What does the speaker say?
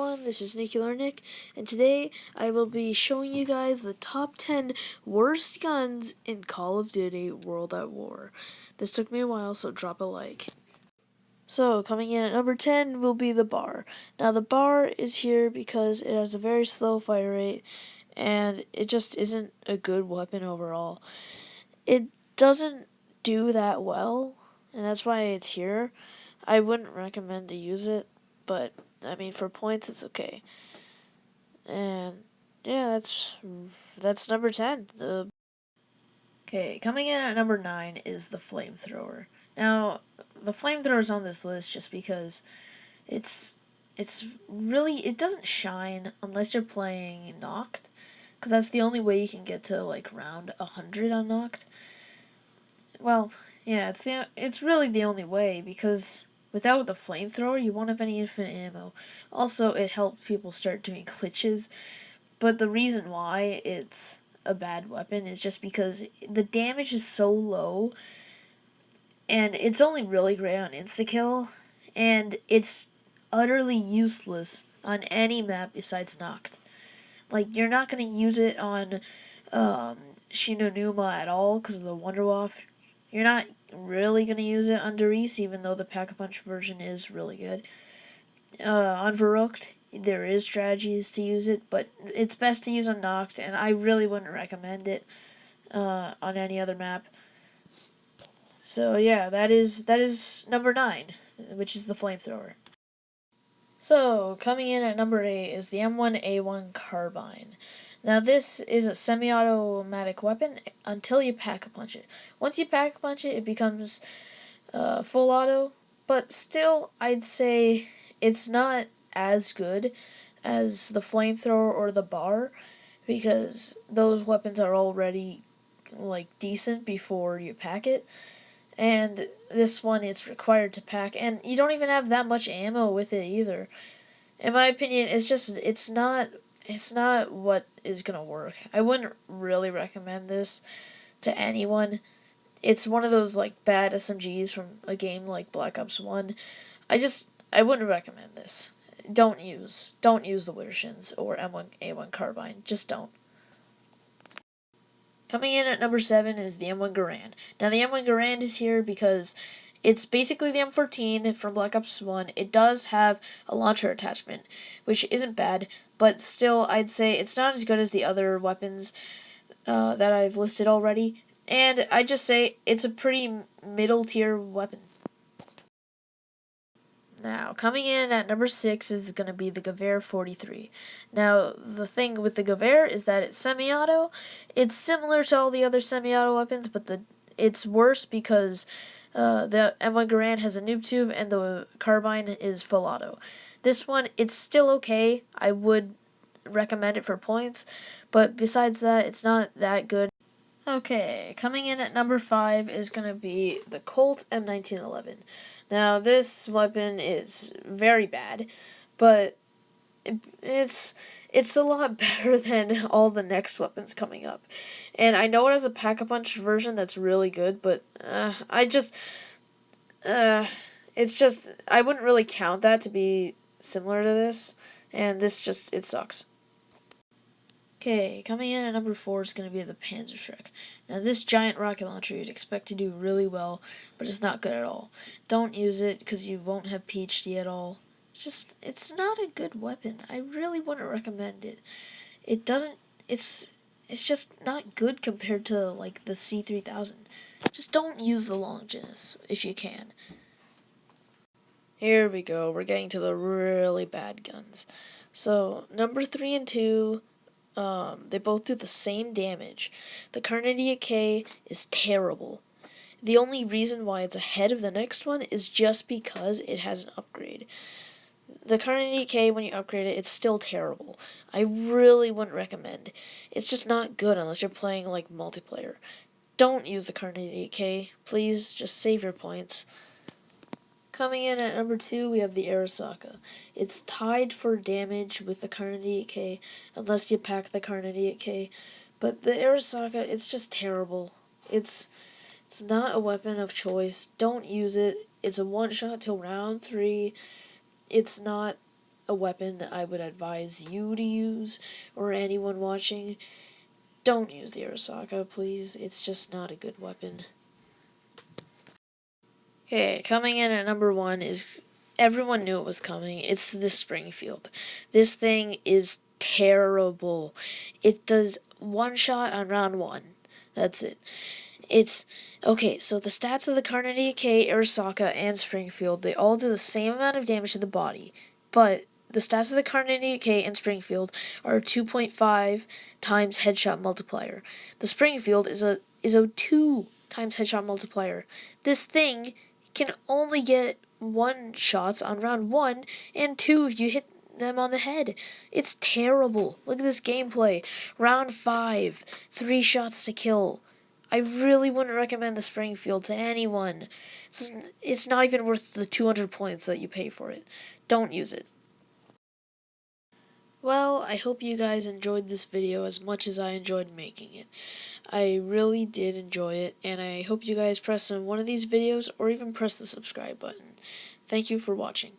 everyone, this is Nuclear Nick, and today I will be showing you guys the top 10 worst guns in Call of Duty World at War. This took me a while, so drop a like. So, coming in at number 10 will be the bar. Now, the bar is here because it has a very slow fire rate, and it just isn't a good weapon overall. It doesn't do that well, and that's why it's here. I wouldn't recommend to use it, but I mean, for points, it's okay. And yeah, that's number 10. Okay, coming in at number 9 is the Flamethrower. Now, the Flamethrower is on this list just because it's really, it doesn't shine unless you're playing Knocked, because that's the only way you can get to like round 100 on Knocked. Well, yeah, it's really the only way, because without the Flamethrower, you won't have any infinite ammo. Also, it helps people start doing glitches, but the reason why it's a bad weapon is just because the damage is so low, and it's only really great on insta-kill, and it's utterly useless on any map besides Knocked. Like, you're not going to use it on Shinonuma at all because of the Wonder Waff. You're not really going to use it on Darice, even though the Pack-a-Punch version is really good. On Verrückt, there is strategies to use it, but it's best to use on Knocked, and I really wouldn't recommend it on any other map. So yeah, that is number 9, which is the Flamethrower. So, coming in at number 8 is the M1911 carbine. Now, this is a semi-automatic weapon until you pack-a-punch it. Once you pack-a-punch it, it becomes full auto, but still, I'd say it's not as good as the Flamethrower or the bar, because those weapons are already, like, decent before you pack it. And this one, it's required to pack, and you don't even have that much ammo with it either. In my opinion, it's not what is gonna work. I wouldn't really recommend this to anyone. It's one of those like bad SMGs from a game like Black Ops 1. I wouldn't recommend this. Don't use the Wittershins or M1A1 carbine. Just don't. Coming in at number 7 is the M1 Garand. Now, the M1 Garand is here because it's basically the M14 from Black Ops 1. It does have a launcher attachment, which isn't bad, but still, I'd say it's not as good as the other weapons that I've listed already. And I'd just say it's a pretty middle-tier weapon. Now, coming in at number 6 is going to be the Gewehr 43. Now, the thing with the Gewehr is that it's semi-auto. It's similar to all the other semi-auto weapons, but it's worse because the M1 Garand has a noob tube and the carbine is full auto. This one, it's still okay. I would recommend it for points, but besides that, it's not that good. Okay, coming in at number 5 is going to be the Colt M1911. Now, this weapon is very bad, but it's a lot better than all the next weapons coming up. And I know it has a Pack-a-Punch version that's really good, but it's just, I wouldn't really count that to be similar to this, and this just, it sucks. Okay, coming in at number 4 is going to be the Panzer Shrek. Now, this giant rocket launcher you'd expect to do really well, but it's not good at all. Don't use it because you won't have PhD at all. It's not a good weapon. I really wouldn't recommend it. It's just not good compared to, like, the C3000. Just don't use the Longinus if you can. Here we go. We're getting to the really bad guns. So, number 3 and 2... they both do the same damage. The Carnie K is terrible. The only reason why it's ahead of the next one is just because it has an upgrade. The Carnie K, when you upgrade it, it's still terrible. I really wouldn't recommend. It's just not good unless you're playing, like, multiplayer. Don't use the Carnie K. Please, just save your points. Coming in at number 2, we have the Arasaka. It's tied for damage with the Carnie K, unless you pack the Carnie K. But the Arasaka, it's just terrible. It's not a weapon of choice. Don't use it. It's a one-shot till round 3. It's not a weapon I would advise you to use, or anyone watching. Don't use the Arasaka, please. It's just not a good weapon. Okay, coming in at number 1 is, everyone knew it was coming. It's the Springfield. This thing is terrible. It does one shot on round 1. That's it. It's okay, so the stats of the Carnie K, Arasaka, and Springfield, they all do the same amount of damage to the body, but the stats of the Carnie K and Springfield are 2.5 times headshot multiplier. The Springfield is a 2 times headshot multiplier. This thing can only get 1 shots on round 1 and 2 if you hit them on the head. It's terrible. Look at this gameplay. Round 5, 3 shots to kill. I really wouldn't recommend the Springfield to anyone. It's not even worth the 200 points that you pay for it. Don't use it. Well, I hope you guys enjoyed this video as much as I enjoyed making it. I really did enjoy it, and I hope you guys press on one of these videos or even press the subscribe button. Thank you for watching.